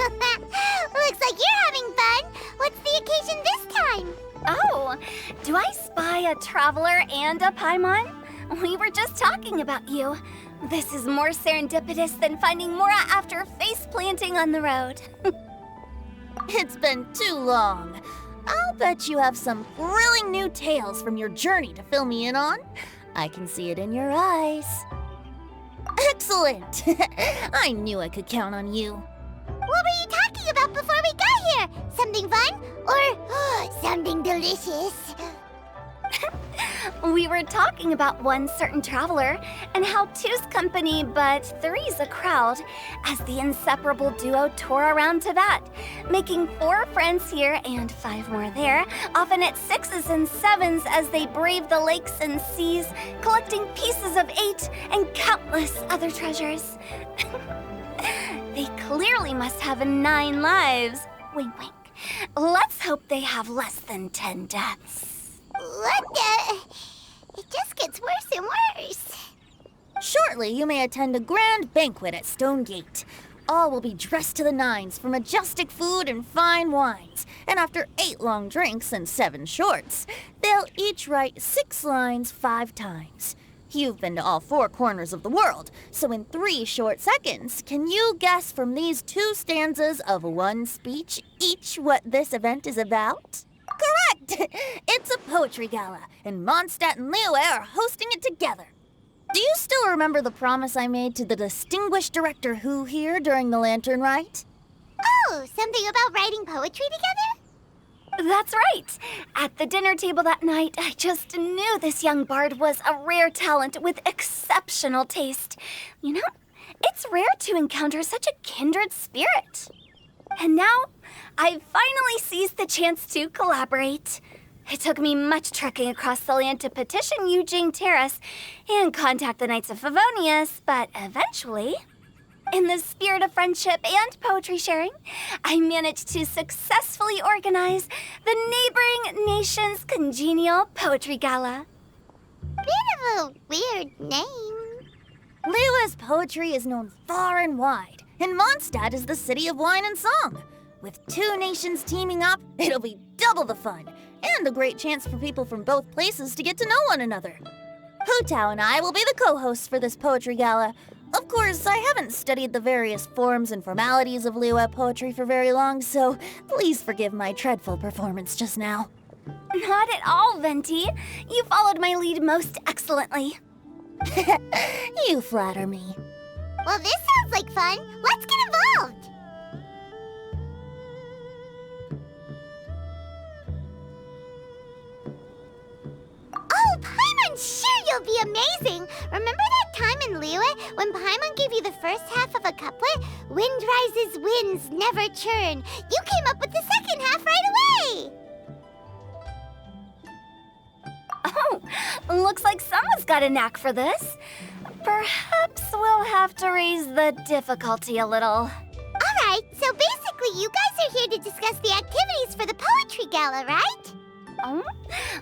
Looks like you're having fun. What's the occasion this time? Oh, do I spy a traveler and a Paimon? We were just talking about you. This is more serendipitous than finding Mora after face planting on the road. It's been too long. I'll bet you have some thrilling new tales from your journey to fill me in on. I can see it in your eyes. Excellent! I knew I could count on you. What were you talking about before we got here? Something fun? Or something delicious? We were talking about one certain traveler and how two's company but three's a crowd as the inseparable duo tour around Tibet, making 4 friends here and 5 more there, often at 6s and 7s as they brave the lakes and seas, collecting pieces of 8 and countless other treasures. They clearly must have 9 lives. Wink, wink. Let's hope they have less than 10 deaths. What the? It just gets worse and worse. Shortly, you may attend a grand banquet at Stone Gate. All will be dressed to the nines for majestic food and fine wines. And after 8 long drinks and 7 shorts, they'll each write 6 lines 5 times. You've been to all 4 corners of the world, so in 3 short seconds, can you guess from these 2 stanzas of 1 speech each what this event is about? Correct! It's a poetry gala, and Mondstadt and Liyue are hosting it together. Do you still remember the promise I made to the distinguished director Hu here during the lantern rite? Oh, something about writing poetry together? That's right. At the dinner table that night, I just knew this young bard was a rare talent with exceptional taste. You know, it's rare to encounter such a kindred spirit. And now, I've finally seized the chance to collaborate. It took me much trekking across the land to petition Yujing Terrace and contact the Knights of Favonius, but eventually, in the spirit of friendship and poetry sharing, I managed to successfully organize the neighboring nation's Congenial Poetry Gala. Bit of a weird name. Liyue's poetry is known far and wide, and Mondstadt is the city of wine and song. With 2 nations teaming up, it'll be double the fun, and a great chance for people from both places to get to know one another. Hu Tao and I will be the co-hosts for this poetry gala. Of course, I haven't studied the various forms and formalities of Liyue poetry for very long, so please forgive my dreadful performance just now. Not at all, Venti. You followed my lead most excellently. You flatter me. Well, this sounds like fun. Let's get involved. Oh, Paimon, sure you'll be amazing. Remember that time in Liyue when Paimon gave you the first half of a couplet? Wind rises, winds never churn. You came up with the second half right away. Oh, looks like someone's got a knack for this. Perhaps we'll have to raise the difficulty a little. All right, so basically you guys are here to discuss the activities for the poetry gala, right? Oh,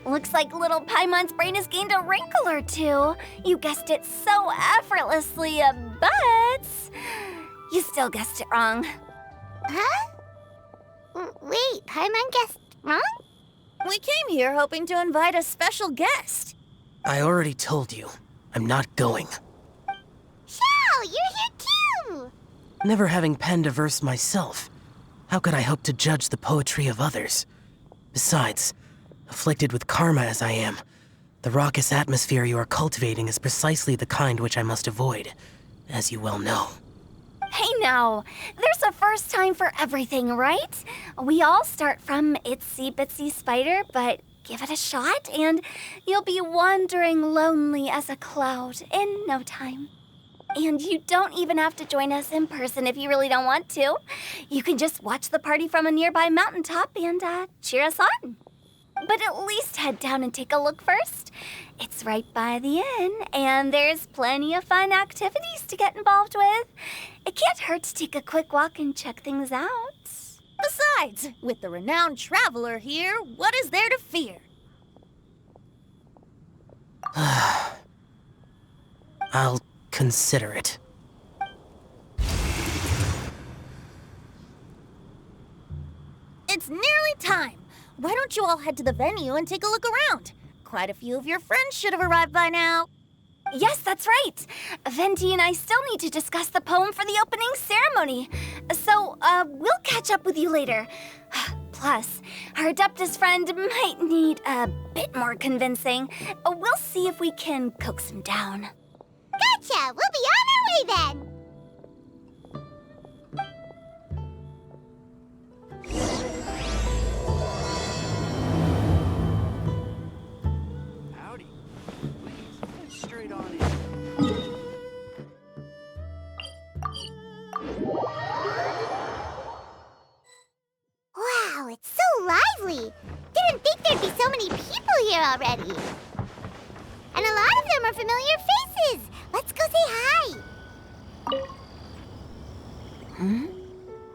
looks like little Paimon's brain has gained a wrinkle or 2. You guessed it so effortlessly, but you still guessed it wrong. Huh? Wait, Paimon guessed wrong? We came here hoping to invite a special guest. I already told you, I'm not going. Xiao, you're here too! Never having penned a verse myself, how could I hope to judge the poetry of others? Besides, afflicted with karma as I am, the raucous atmosphere you are cultivating is precisely the kind which I must avoid, as you well know. Hey now, there's a first time for everything, right? We all start from itsy bitsy spider, but give it a shot and you'll be wandering lonely as a cloud in no time. And you don't even have to join us in person if you really don't want to. You can just watch the party from a nearby mountaintop and cheer us on. But at least head down and take a look first. It's right by the inn, and there's plenty of fun activities to get involved with. It can't hurt to take a quick walk and check things out. Besides, with the renowned traveler here, what is there to fear? I'll consider it. it's nearly time. Why don't you all head to the venue and take a look around? Quite a few of your friends should have arrived by now. Yes, that's right. Venti and I still need to discuss the poem for the opening ceremony. So, we'll catch up with you later. Plus, our Adeptus friend might need a bit more convincing. We'll see if we can coax him down. Gotcha! We'll be on our way then! Howdy. Please, get straight on in. Wow, it's so lively! Didn't think there'd be so many people here already. And a lot of them are familiar faces. Let's go say hi.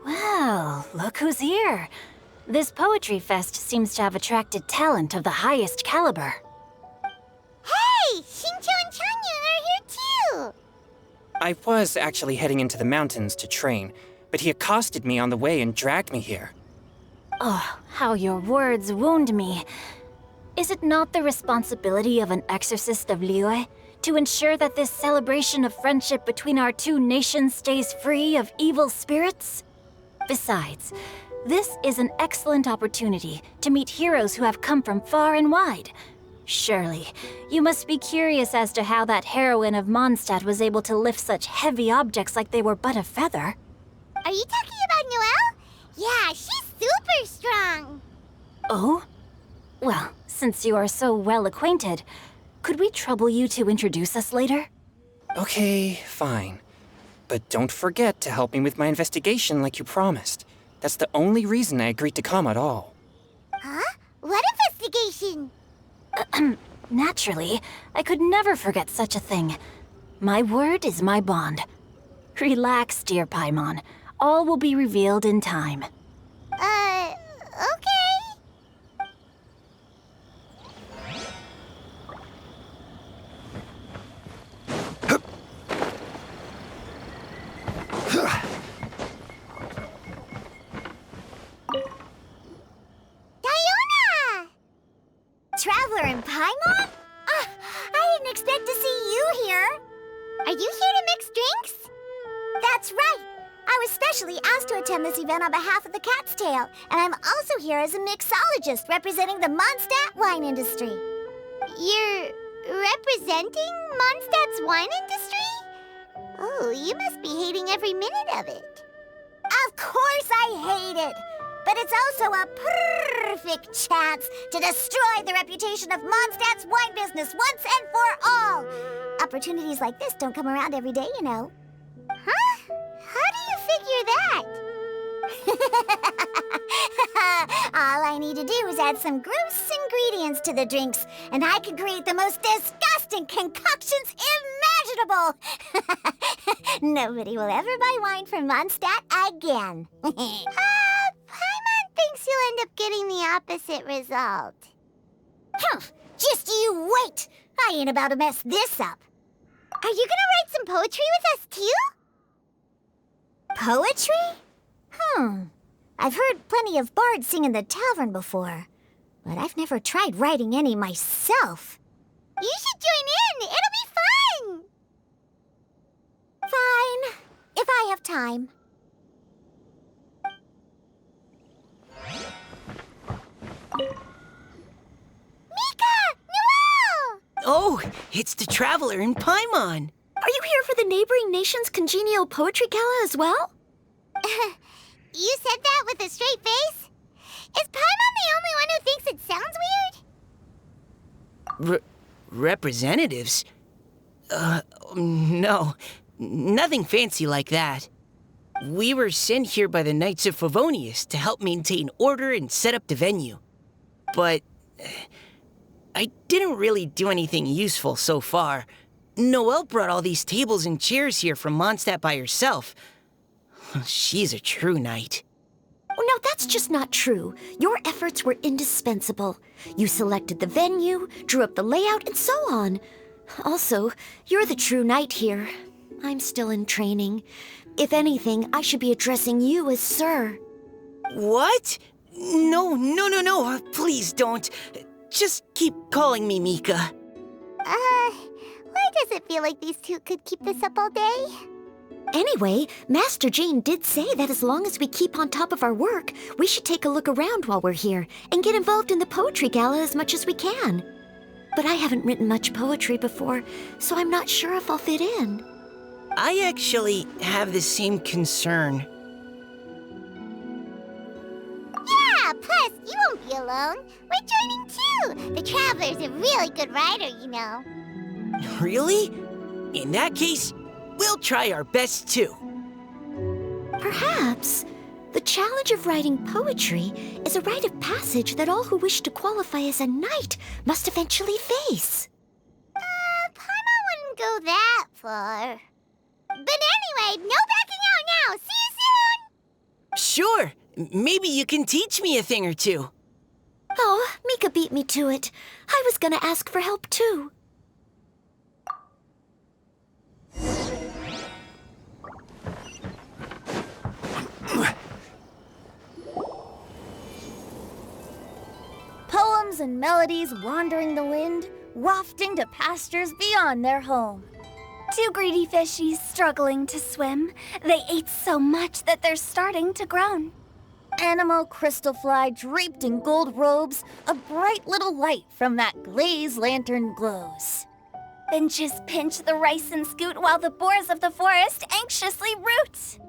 Well, look who's here. This poetry fest seems to have attracted talent of the highest caliber. Hey, Shincho and Chanyu are here too. I was actually heading into the mountains to train, but he accosted me on the way and dragged me here. Oh, how your words wound me. Is it not the responsibility of an exorcist of Liyue to ensure that this celebration of friendship between our two nations stays free of evil spirits? Besides, this is an excellent opportunity to meet heroes who have come from far and wide. Surely, you must be curious as to how that heroine of Mondstadt was able to lift such heavy objects like they were but a feather. Are you talking about Noelle? Yeah, she's super strong. Oh? Well, since you are so well acquainted, could we trouble you to introduce us later? Okay, fine. But don't forget to help me with my investigation like you promised. That's the only reason I agreed to come at all. Huh? What investigation? Naturally, I could never forget such a thing. My word is my bond. Relax, dear Paimon. All will be revealed in time. Okay. Diona! Traveler in Paimon? I didn't expect to see you here. Are you here to mix drinks? That's right. I was specially asked to attend this event on behalf of the Cat's Tail, and I'm also here as a mixologist representing the Mondstadt wine industry. You're representing Mondstadt's wine industry? Oh, you must be hating every minute of it. Of course I hate it! But it's also a perfect chance to destroy the reputation of Mondstadt's wine business once and for all! Opportunities like this don't come around every day, you know. Huh? How do you figure that? All I need to do is add some gross ingredients to the drinks, and I can create the most disgusting concoctions imaginable! Nobody will ever buy wine from Mondstadt again. Paimon thinks you'll end up getting the opposite result. Just you wait! I ain't about to mess this up. Are you gonna write some poetry with us too? Poetry? I've heard plenty of bards sing in the tavern before, but I've never tried writing any myself. You should join in! It'll be fun! Fine, if I have time. Mika! Noelle! Oh, it's the Traveler in Paimon. Are you here for the neighboring nation's Congenial Poetry Gala as well? You said that with a straight face? Is Paimon the only one who thinks it sounds weird? Representatives? No. Nothing fancy like that. We were sent here by the Knights of Favonius to help maintain order and set up the venue. But I didn't really do anything useful so far. Noelle brought all these tables and chairs here from Mondstadt by herself. She's a true knight. Oh, no, that's just not true. Your efforts were indispensable. You selected the venue, drew up the layout, and so on. Also, you're the true knight here. I'm still in training. If anything, I should be addressing you as Sir. What? No. Please don't. Just keep calling me Mika. Why does it feel like these two could keep this up all day? Anyway, Master Jean did say that as long as we keep on top of our work, we should take a look around while we're here and get involved in the poetry gala as much as we can. But I haven't written much poetry before, so I'm not sure if I'll fit in. I actually have the same concern. Yeah, plus, you won't be alone. We're joining too. The Traveler's a really good writer, you know. Really? In that case, we'll try our best too. Perhaps the challenge of writing poetry is a rite of passage that all who wish to qualify as a knight must eventually face. Paimon wouldn't go that far. But anyway, no backing out now. See you soon! Sure. Maybe you can teach me a thing or two. Oh, Mika beat me to it. I was gonna ask for help too. Poems and melodies wandering the wind, wafting to pastures beyond their home. Two greedy fishies struggling to swim. They ate so much that they're starting to groan. Animal crystal fly draped in gold robes, a bright little light from that glazed lantern glows. Finches pinch the rice and scoot while the boars of the forest anxiously root.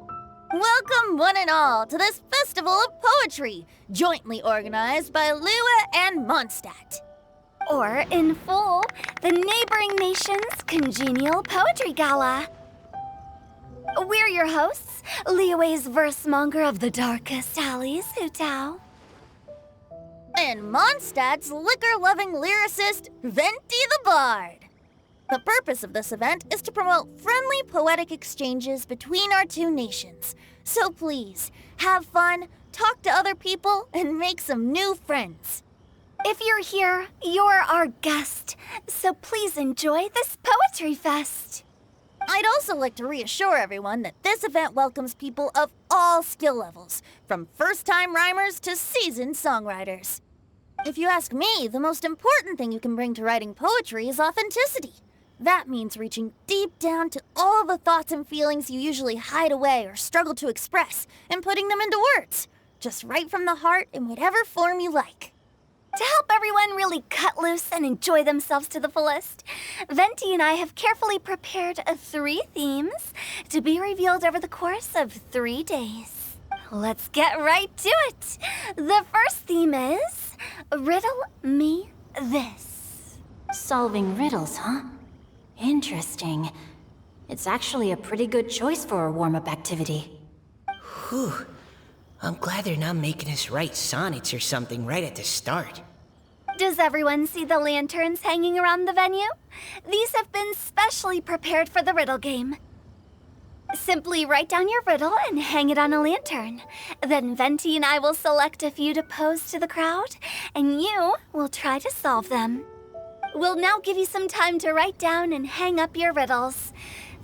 Welcome one and all to this festival of poetry, jointly organized by Liyue and Mondstadt. Or, in full, the neighboring nation's Congenial Poetry Gala. We're your hosts, Liyue's verse-monger of the darkest alleys, Hutao. And Mondstadt's liquor-loving lyricist, Venti the Bard. The purpose of this event is to promote friendly poetic exchanges between our two nations. So please, have fun, talk to other people, and make some new friends. If you're here, you're our guest, so please enjoy this Poetry Fest. I'd also like to reassure everyone that this event welcomes people of all skill levels, from first-time rhymers to seasoned songwriters. If you ask me, the most important thing you can bring to writing poetry is authenticity. That means reaching deep down to all the thoughts and feelings you usually hide away or struggle to express, and putting them into words, just right from the heart in whatever form you like. To help everyone really cut loose and enjoy themselves to the fullest, Venti and I have carefully prepared 3 themes to be revealed over the course of 3 days. Let's get right to it. The first theme is Riddle Me This. Solving riddles, huh? Interesting. It's actually a pretty good choice for a warm-up activity. Whew. I'm glad they're not making us write sonnets or something right at the start. Does everyone see the lanterns hanging around the venue? These have been specially prepared for the riddle game. Simply write down your riddle and hang it on a lantern. Then Venti and I will select a few to pose to the crowd, and you will try to solve them. We'll now give you some time to write down and hang up your riddles.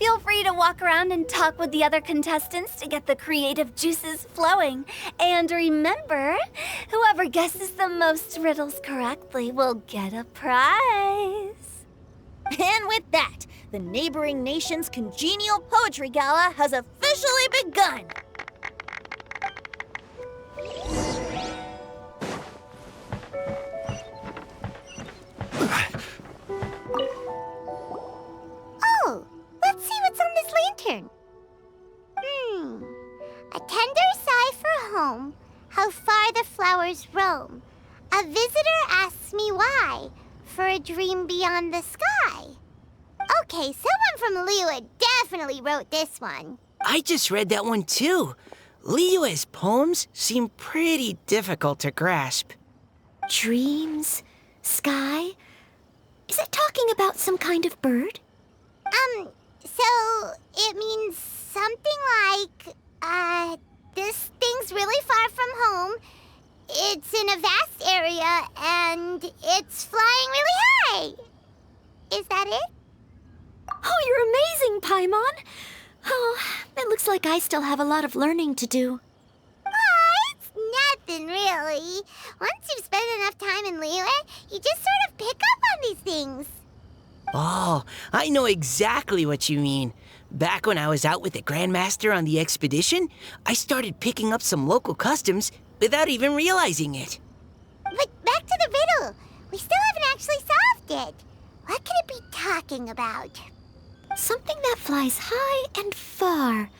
Feel free to walk around and talk with the other contestants to get the creative juices flowing. And remember, whoever guesses the most riddles correctly will get a prize. And with that, the neighboring nation's Congenial Poetry Gala has officially begun. Oh, let's see what's on this lantern. A tender sigh for home, how far the flowers roam. A visitor asks me why, for a dream beyond the sky. Okay, someone from Liyue definitely wrote this one. I just read that one too. Liyue's poems seem pretty difficult to grasp. Dreams? Sky? Is it talking about some kind of bird? So it means something like, this thing's really far from home. It's in a vast area, and it's flying really high. Is that it? Oh, you're amazing, Paimon! Oh, it looks like I still have a lot of learning to do. It's question, really. Once you've spent enough time in Liyue, you just sort of pick up on these things. Oh, I know exactly what you mean. Back when I was out with the Grandmaster on the expedition, I started picking up some local customs without even realizing it. But back to the riddle. We still haven't actually solved it. What could it be talking about? Something that flies high and far.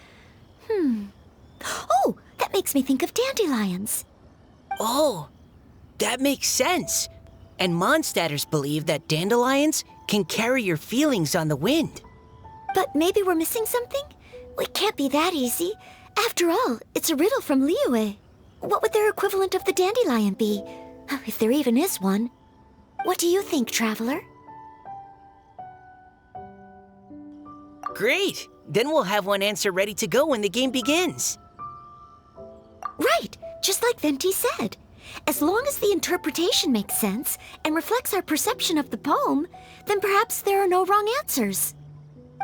Oh, that makes me think of dandelions. Oh, that makes sense. And Mondstadters believe that dandelions can carry your feelings on the wind. But maybe we're missing something? It can't be that easy. After all, it's a riddle from Liyue. What would their equivalent of the dandelion be? If there even is one. What do you think, Traveler? Great! Then we'll have one answer ready to go when the game begins. Right, just like Venti said. As long as the interpretation makes sense and reflects our perception of the poem, then perhaps there are no wrong answers.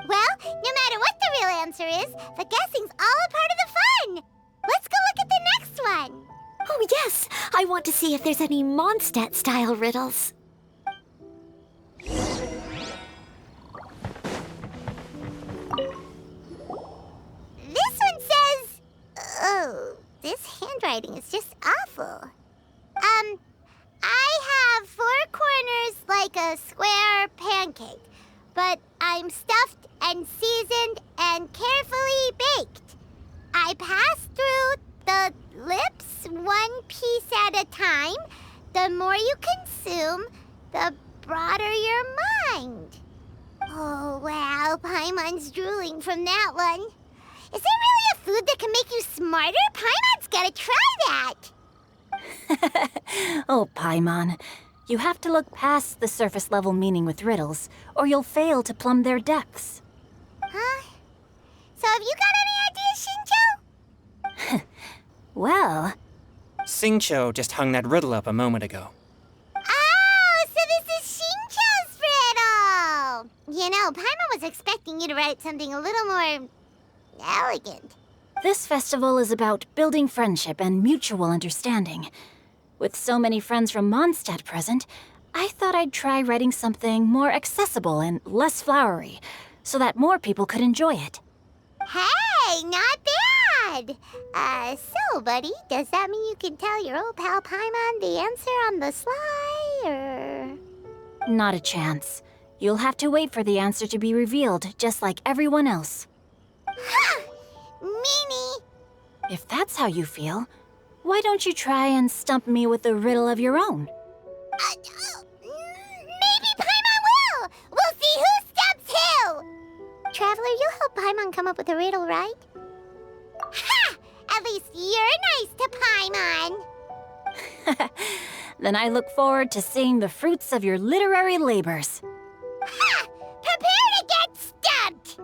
Well, no matter what the real answer is, the guessing's all a part of the fun. Let's go look at the next one. Oh yes, I want to see if there's any Mondstadt-style riddles. This one says... Oh, this handwriting is just awful. I have 4 corners like a square pancake, but I'm stuffed and seasoned and carefully baked. I pass through the lips 1 piece at a time. The more you consume, the broader your mind. Oh, wow, Paimon's drooling from that one. Is there really a food that can make you smarter? Paimon's gotta try that. Oh, Paimon. You have to look past the surface level meaning with riddles, or you'll fail to plumb their depths. Huh? So have you got any ideas, Shinjo? Well, Xingqiu just hung that riddle up a moment ago. Oh, so this is Shinjo's riddle! You know, Paimon was expecting you to write something a little more... elegant. this festival is about building friendship and mutual understanding. With so many friends from Mondstadt present, I thought I'd try writing something more accessible and less flowery, so that more people could enjoy it. Hey, not bad! So, buddy, does that mean you can tell your old pal Paimon the answer on the sly, or...? Not a chance. You'll have to wait for the answer to be revealed, just like everyone else. Ha! Meanie! If that's how you feel, why don't you try and stump me with a riddle of your own? Maybe Paimon will! We'll see who stumps who! Traveler, you'll help Paimon come up with a riddle, right? Ha! At least you're nice to Paimon! Then I look forward to seeing the fruits of your literary labors. Ha! Prepare to get stumped!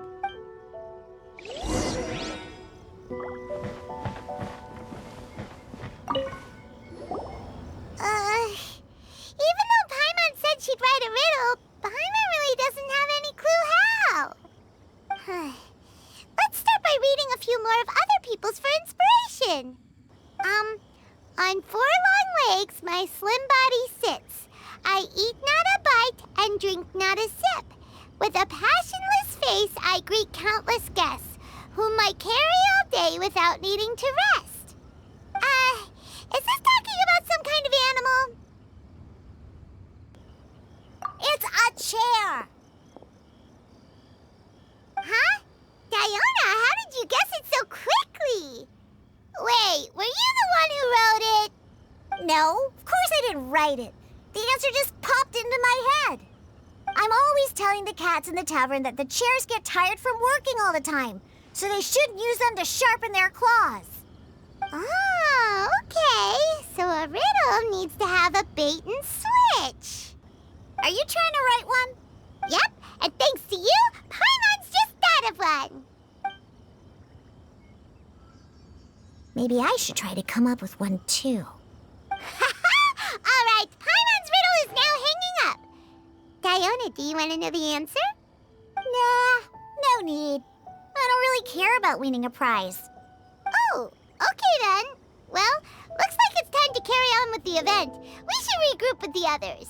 Even though Paimon said she'd write a riddle, Paimon really doesn't have any clue how. Let's start by reading a few more of other people's for inspiration. On 4 long legs, my slim body sits. I eat not a bite and drink not a sip. With a passionless face, I greet countless guests, whom I carry all day without needing to rest. Is this talking about some kind of animal? It's a chair. Huh? Diona, how did you guess it so quickly? Wait, were you the one who wrote it? No, of course I didn't write it. The answer just popped into my head. I'm always telling the cats in the tavern that the chairs get tired from working all the time, so they shouldn't use them to sharpen their claws. Oh, okay. So a riddle needs to have a bait and switch. Are you trying to write one? Yep, and thanks to you, Paimon's just thought of one. Maybe I should try to come up with one, too. All right, Paimon's riddle is now hanging up. Diona, do you want to know the answer? Nah, no need. I don't really care about winning a prize. Oh, okay then. Well, looks like it's time time to carry on with the event. We should regroup with the others.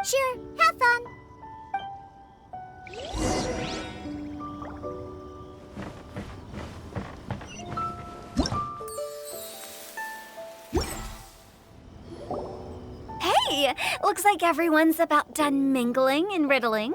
Sure, have fun. Hey, looks like everyone's about done mingling and riddling.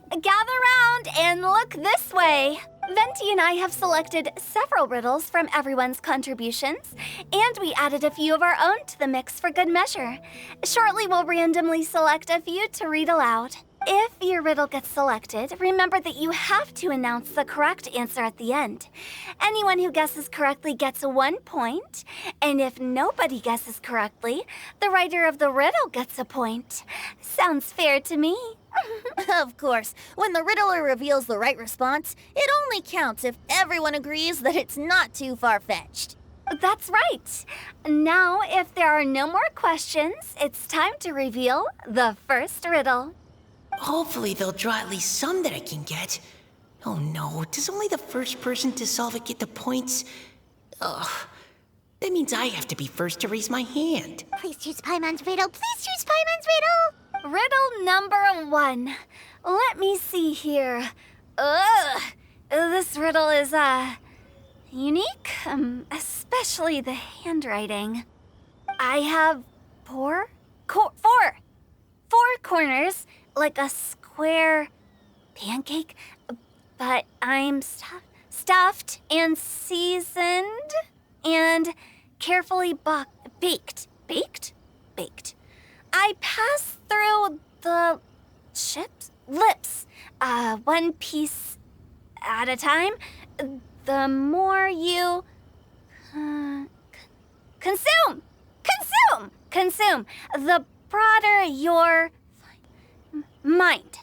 Gather round and look this way. Venti and I have selected several riddles from everyone's contributions, and we added a few of our own to the mix for good measure. Shortly, we'll randomly select a few to read aloud. If your riddle gets selected, remember that you have to announce the correct answer at the end. Anyone who guesses correctly gets 1 point, and if nobody guesses correctly, the writer of the riddle gets a point. Sounds fair to me. Of course, when the riddler reveals the right response, it only counts if everyone agrees that it's not too far-fetched. That's right. Now, if there are no more questions, it's time to reveal the first riddle. Hopefully they'll draw at least some that I can get. Oh no, does only the first person to solve it get the points? Ugh. That means I have to be first to raise my hand. Please choose Paimon's riddle. Please choose Paimon's riddle. Riddle number 1. Let me see here. Ugh. This riddle is, unique, especially the handwriting. I have four corners, like a square pancake, but I'm stuffed and seasoned and carefully baked. I pass through the lips, one piece at a time. The more you consume, the broader your mind.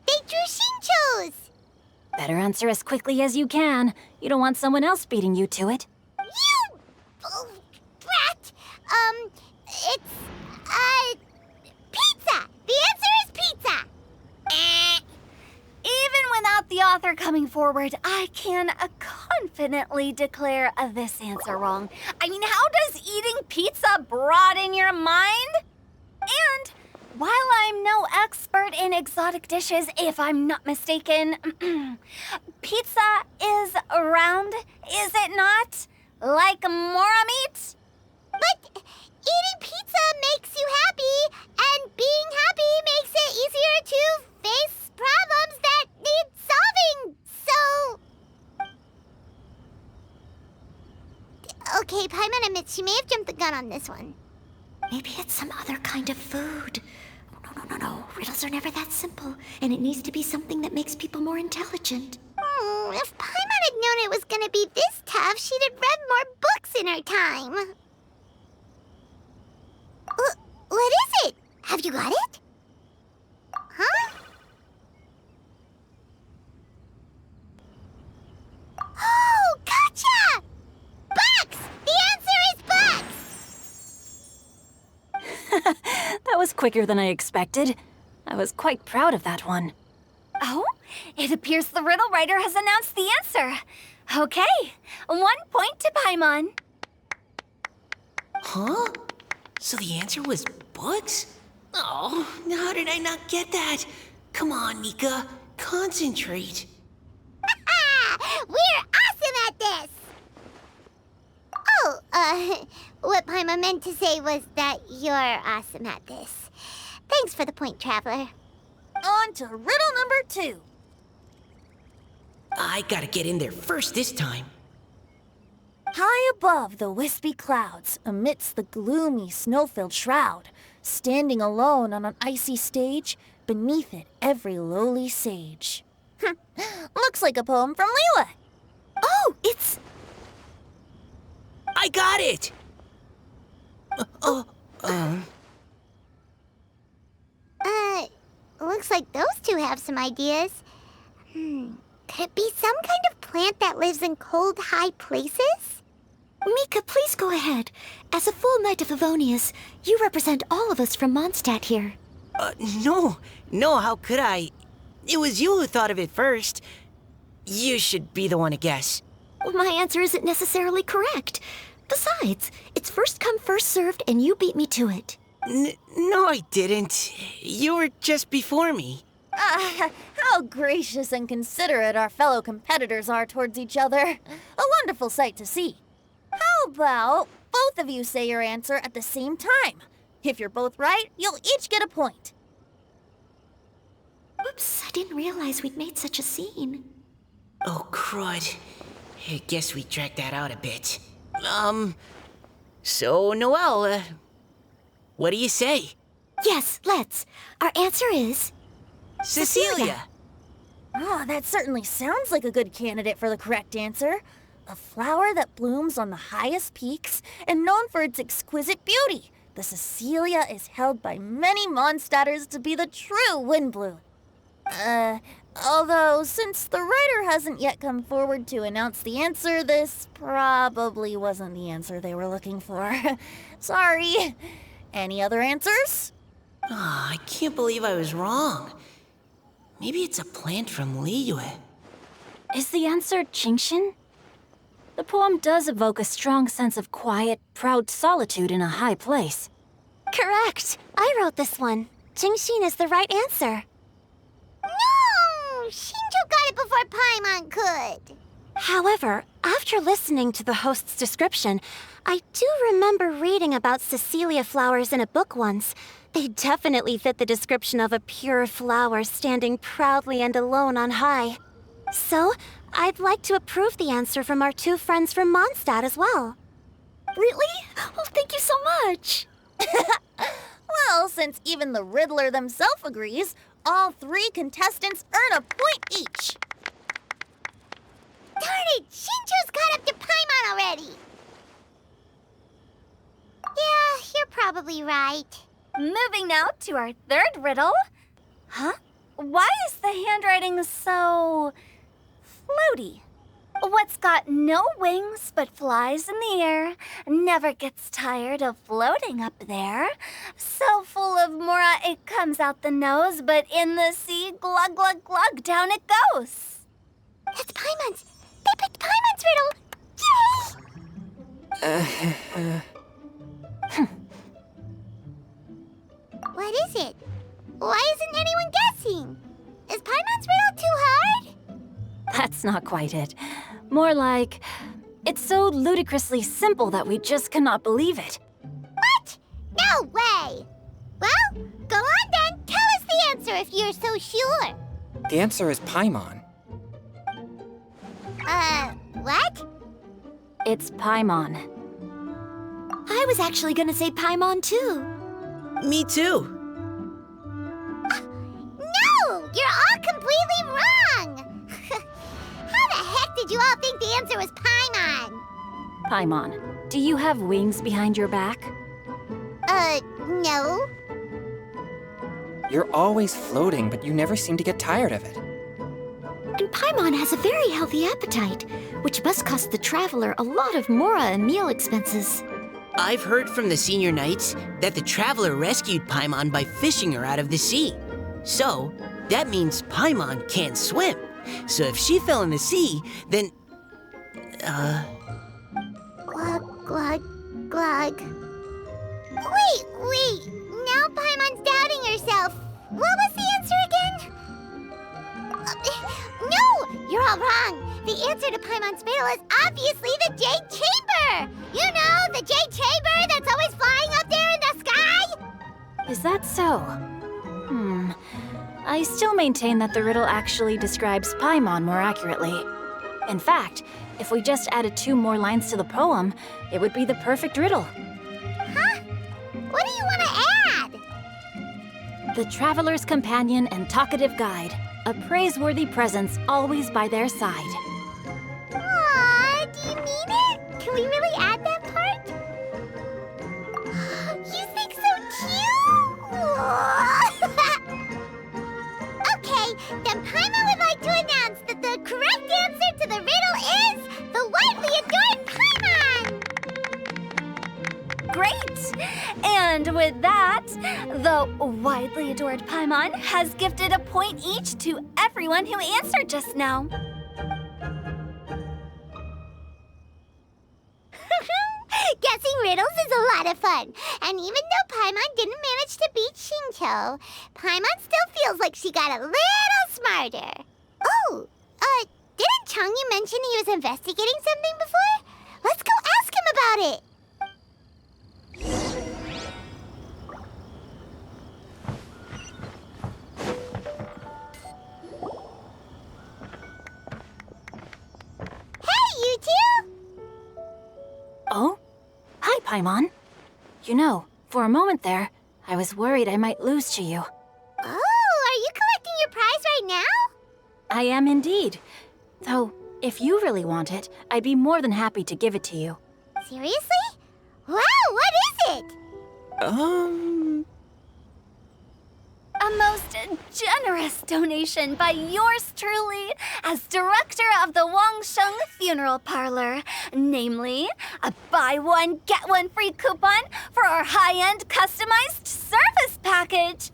They drew Shinchos! Better answer as quickly as you can. You don't want someone else beating you to it. You brat! It's, pizza! The answer is pizza! Even without the author coming forward, I can confidently declare this answer wrong. I mean, how does eating pizza broaden your mind? And while I'm no expert in exotic dishes, if I'm not mistaken, pizza is round, is it not? Like mora meat? But eating pizza makes you happy, and being happy makes it easier to face problems that need solving, so... Okay, Paimon admits she may have jumped the gun on this one. Maybe it's some other kind of food. No. Riddles are never that simple, and it needs to be something that makes people more intelligent. If Paimon had known it was gonna be this tough, she'd have read more books in her time. What is it? Have you got it? Huh? Oh, gotcha! Bucks! The answer is bucks! That was quicker than I expected. I was quite proud of that one. Oh, it appears the riddle writer has announced the answer. Okay, 1 point to Paimon. Huh? So the answer was bugs? Oh, how did I not get that? Come on, Nika, concentrate. We're awesome at this! Oh, what Paimon meant to say was that you're awesome at this. Thanks for the point, Traveler. On to riddle number 2. I gotta get in there first this time. High above the wispy clouds, amidst the gloomy snow-filled shroud, standing alone on an icy stage, beneath it every lowly sage. Looks like a poem from Liyue. Oh, it's... I got it! Looks like those two have some ideas. Could it be some kind of plant that lives in cold, high places? Mika, please go ahead. As a full Knight of Favonius, you represent all of us from Mondstadt here. No, how could I? It was you who thought of it first. You should be the one to guess. Well, my answer isn't necessarily correct. Besides, it's first come, first served, and you beat me to it. No, I didn't. You were just before me. How gracious and considerate our fellow competitors are towards each other. A wonderful sight to see. How about both of you say your answer at the same time? If you're both right, you'll each get a point. Oops, I didn't realize we'd made such a scene. Oh, crud. I guess we dragged that out a bit. So, Noelle, what do you say? Yes, let's. Our answer is... Cecilia! Oh, that certainly sounds like a good candidate for the correct answer. A flower that blooms on the highest peaks and known for its exquisite beauty. The Cecilia is held by many Mondstadters to be the true windbloom. Although, since the writer hasn't yet come forward to announce the answer, this probably wasn't the answer they were looking for. Sorry. Any other answers? Oh, I can't believe I was wrong. Maybe it's a plant from Liyue. Is the answer Genshin? The poem does evoke a strong sense of quiet, proud solitude in a high place. Correct. I wrote this one. Genshin is the right answer. No! Shinjo got it before Paimon could. However, after listening to the host's description, I do remember reading about Cecilia flowers in a book once. They definitely fit the description of a pure flower standing proudly and alone on high. So, I'd like to approve the answer from our two friends from Mondstadt as well. Really? Oh, thank you so much. Well, since even the Riddler themselves agrees, all three contestants earn a point each. Darn it! Shinjo's caught up to Paimon already! Yeah, you're probably right. Moving now to our third riddle. Huh? Why is the handwriting so... floaty? What's got no wings but flies in the air, never gets tired of floating up there, so full of mora it comes out the nose, but in the sea, glug glug glug, down it goes. That's Paimon's! They picked Paimon's riddle! Yay! What is it? Why isn't anyone guessing? Is Paimon's riddle too hard? That's not quite it. More like, it's so ludicrously simple that we just cannot believe it. What? No way! Well, go on then. Tell us the answer if you're so sure. The answer is Paimon. What? It's Paimon. I was actually gonna say Paimon too. Me too. No! You're all completely wrong! How the heck did you all think the answer was Paimon? Paimon, do you have wings behind your back? No. You're always floating, but you never seem to get tired of it. And Paimon has a very healthy appetite, which must cost the traveler a lot of mora and meal expenses. I've heard from the senior knights that the traveler rescued Paimon by fishing her out of the sea. So, that means Paimon can't swim. So if she fell in the sea, then... Glug, glug, glug. Wait. Now Paimon's doubting herself. What was the answer again? No! You're all wrong. The answer to Paimon's riddle is obviously the Jade Chamber! You know, the Jade Chamber that's always flying up there in the sky? Is that so? I still maintain that the riddle actually describes Paimon more accurately. In fact, if we just added 2 more lines to the poem, it would be the perfect riddle. Huh? What do you want to add? The traveler's companion and talkative guide, a praiseworthy presence always by their side. Aw, do you mean it? Can we really add that part? You think so cute? Okay, then Paimon would like to announce that the correct answer to the riddle is the widely adored Paimon! Great! And with that, the widely adored Paimon has gifted a point each to everyone who answered just now. riddles is a lot of fun. And even though Paimon didn't manage to beat Shinto, Paimon still feels like she got a little smarter. Oh, didn't Changyu mention he was investigating something before? Let's go ask him about it. Hey, you two! Oh? Hi, Paimon. You know, for a moment there, I was worried I might lose Chiyu. Oh, are you collecting your prize right now? I am indeed. Though, if you really want it, I'd be more than happy to give it to you. Seriously? Wow, what is it? A most generous donation by yours truly as director of the Wangsheng Funeral Parlor. Namely, a buy one, get one free coupon for our high-end customized service package.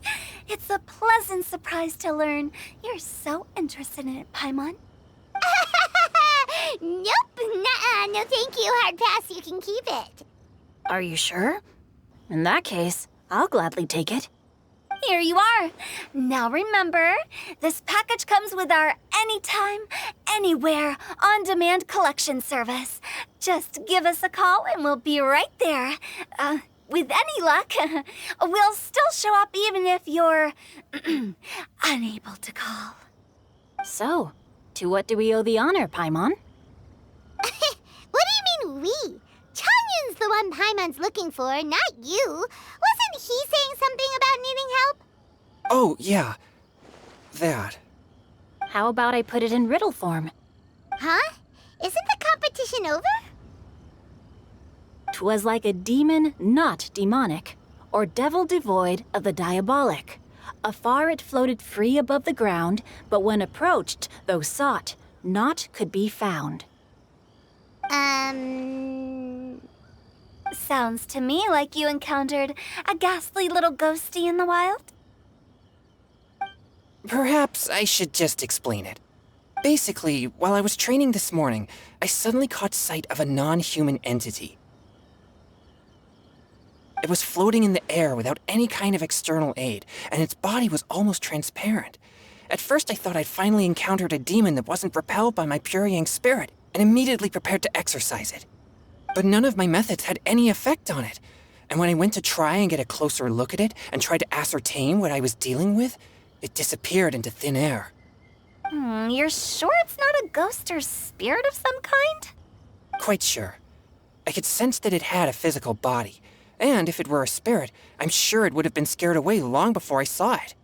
It's a pleasant surprise to learn you're so interested in it, Paimon. Nope, nuh-uh, no thank you, hard pass, you can keep it. Are you sure? In that case, I'll gladly take it. Here you are. Now remember, this package comes with our anytime, anywhere, on-demand collection service. Just give us a call and we'll be right there. With any luck, we'll still show up even if you're unable to call. So, to what do we owe the honor, Paimon? What do you mean we? Changyun's the one Paimon's looking for, not you. Wasn't he saying something about needing help? Oh, yeah. That. How about I put it in riddle form? Huh? Isn't the competition over? 'Twas like a demon not demonic, or devil devoid of the diabolic. Afar it floated free above the ground, but when approached, though sought, naught could be found. Sounds to me like you encountered a ghastly little ghosty in the wild. Perhaps I should just explain it. Basically, while I was training this morning, I suddenly caught sight of a non-human entity. It was floating in the air without any kind of external aid, and its body was almost transparent. At first I thought I'd finally encountered a demon that wasn't repelled by my pure yang spirit, and immediately prepared to exorcise it. But none of my methods had any effect on it, and when I went to try and get a closer look at it and tried to ascertain what I was dealing with, it disappeared into thin air. You're sure it's not a ghost or spirit of some kind? Quite sure. I could sense that it had a physical body, and if it were a spirit, I'm sure it would have been scared away long before I saw it.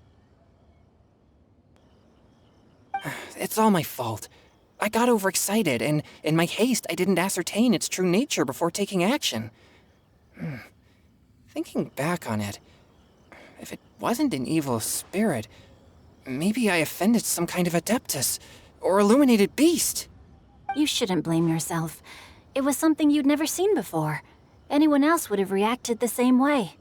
It's all my fault. I got overexcited, and in my haste, I didn't ascertain its true nature before taking action. Thinking back on it, if it wasn't an evil spirit, maybe I offended some kind of adeptus or illuminated beast. You shouldn't blame yourself. It was something you'd never seen before. Anyone else would have reacted the same way.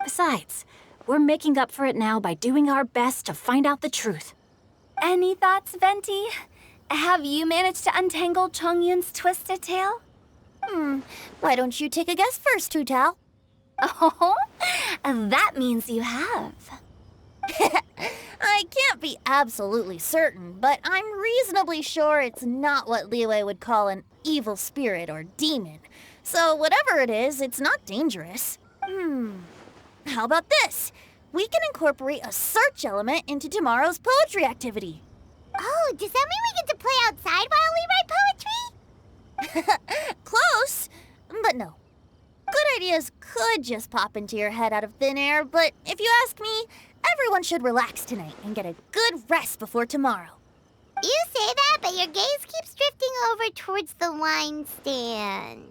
Besides, we're making up for it now by doing our best to find out the truth. Any thoughts, Venti? Have you managed to untangle Chongyun's twisted tail? Why don't you take a guess first, Hu-Tao? Oh, that means you have. I can't be absolutely certain, but I'm reasonably sure it's not what Liyue would call an evil spirit or demon. So whatever it is, it's not dangerous. How about this? We can incorporate a search element into tomorrow's poetry activity. Oh, does that mean we get to play outside while we write poetry? Close, but no. Good ideas could just pop into your head out of thin air, but if you ask me, everyone should relax tonight and get a good rest before tomorrow. You say that, but your gaze keeps drifting over towards the wine stand.